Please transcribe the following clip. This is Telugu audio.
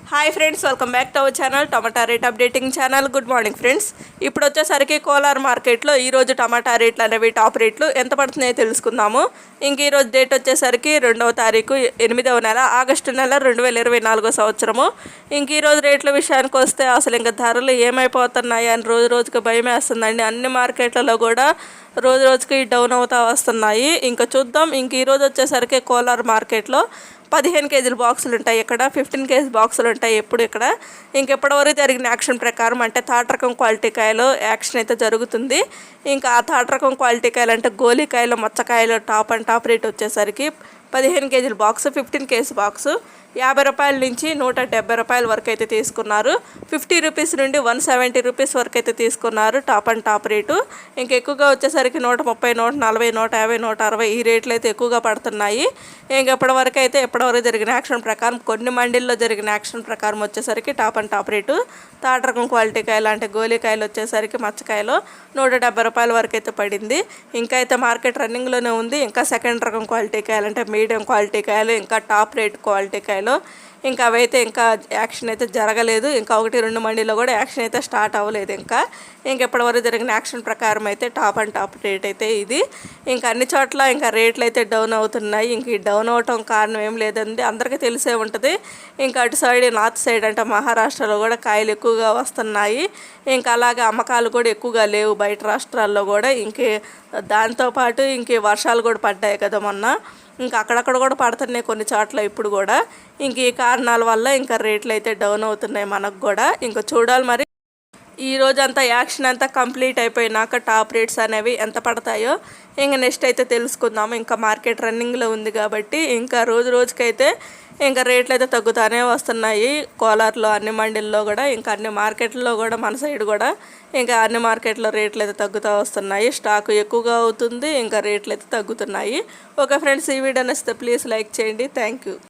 Hi friends, welcome back to our channel tomato rate updating channel. Good morning friends. ఇప్పుడు వచ్చేసరికి కోలార్ మార్కెట్లో ఈరోజు టమాటా రేట్లు అనేవి టాప్ రేట్లు ఎంత పడుతున్నాయో తెలుసుకుందాము. ఇంక ఈరోజు డేట్ వచ్చేసరికి 2వ తారీఖు 8వ నెల ఆగస్టు నెల 2024 సంవత్సరము. ఇంక ఈరోజు రేట్ల విషయానికి వస్తే అసలు ఇంకా ధరలు ఏమైపోతున్నాయి అని రోజు రోజుకి భయం వేస్తుందండి. అన్ని మార్కెట్లలో కూడా రోజు రోజుకి డౌన్ అవుతా వస్తున్నాయి. ఇంకా చూద్దాం. ఇంక ఈరోజు వచ్చేసరికి కోలార్ మార్కెట్లో 15 కేజీల బాక్సులు ఉంటాయి, ఇక్కడ 15 కేజీ బాక్సులు ఉంటాయి. ఎప్పుడు ఇక్కడ ఇంకెప్పటివరకు జరిగిన యాక్షన్ ప్రకారం అంటే థర్డ్ రకం క్వాలిటీ కాయలు యాక్షన్ అయితే జరుగుతుంది. ఇంకా ఆ థర్డ్ రకం క్వాలిటీ కాయలు అంటే గోలికాయలు, మచ్చకాయలు టాప్ అండ్ టాప్ రేట్ వచ్చేసరికి 15 కేజీల బాక్సు, 15 కేజీ బాక్సు 50 రూపాయల నుంచి 170 రూపాయల వరకు అయితే తీసుకున్నారు. 50 రూపీస్ నుండి 170 రూపీస్ వరకు అయితే తీసుకున్నారు టాప్ అండ్ టాప్ రేటు. ఇంకా ఎక్కువగా వచ్చేసరికి 130, 140, 150, 160 ఈ రేట్లు అయితే ఎక్కువగా పడుతున్నాయి. ఇంక ఇప్పటివరకు జరిగిన యాక్షన్ ప్రకారం కొన్ని మండీల్లో జరిగిన యాక్షన్ ప్రకారం వచ్చేసరికి top and top rate third రకం క్వాలిటీ కాయలు అంటే గోలికాయలు వచ్చేసరికి మచ్చకాయలు 170 రూపాయల వరకు అయితే పడింది. ఇంకా అయితే మార్కెట్ రన్నింగ్లోనే ఉంది. ఇంకా సెకండ్ రకం క్వాలిటీ కాయలు అంటే మీడియం క్వాలిటీ కాయలు, ఇంకా టాప్ రేట్ క్వాలిటీ కాయలు ఇంకా అవైతే ఇంకా యాక్షన్ అయితే జరగలేదు. ఇంకా 1-2 మండీలో కూడా యాక్షన్ అయితే స్టార్ట్ అవ్వలేదు. ఇంకా ఇప్పటివరకు జరిగిన యాక్షన్ ప్రకారం అయితే టాప్ అండ్ టాప్ రేట్ అయితే ఇది. ఇంకా అన్ని చోట్ల ఇంకా రేట్లు అయితే డౌన్ అవుతున్నాయి. ఇంక ఈ డౌన్ అవటం కారణం ఏం లేదండి, అందరికీ తెలిసే ఉంటుంది. ఇంకా అటు సైడ్ నార్త్ సైడ్ అంటే మహారాష్ట్రలో కూడా కాయలు ఎక్కువగా వస్తున్నాయి. ఇంకా అలాగే అమ్మకాలు కూడా ఎక్కువగా లేవు బయట రాష్ట్రాల్లో కూడా. దాంతోపాటు ఇంక వర్షాలు కూడా పడ్డాయి కదా మొన్న. ఇంకా అక్కడక్కడ కూడా పడుతున్నాయి కొన్ని చోట్ల ఇప్పుడు కూడా. ఇంక ఈ కారణాల వల్ల ఇంకా రేట్లు అయితే డౌన్ అవుతున్నాయి మనకు కూడా. ఇంకా చూడాలి మరి ఈ రోజు అంతా యాక్షన్ అంతా కంప్లీట్ అయిపోయినాక టాప్ రేట్స్ అనేవి ఎంత పడతాయో ఇంకా నెక్స్ట్ అయితే తెలుసుకుందాము. ఇంకా మార్కెట్ రన్నింగ్లో ఉంది కాబట్టి ఇంకా రోజు రోజుకైతే ఇంకా రేట్లు అయితే తగ్గుతానే వస్తున్నాయి. కోలార్లో అన్ని మండీల్లో కూడా, ఇంకా అన్ని మార్కెట్లో కూడా, మన సైడ్ కూడా ఇంకా అన్ని మార్కెట్లో రేట్లు అయితే తగ్గుతూ వస్తున్నాయి. స్టాక్ ఎక్కువగా అవుతుంది, ఇంకా రేట్లు అయితే తగ్గుతున్నాయి. ఓకే ఫ్రెండ్స్, ఈ వీడియో నచ్చితే ప్లీజ్ లైక్ చేయండి. Thank you.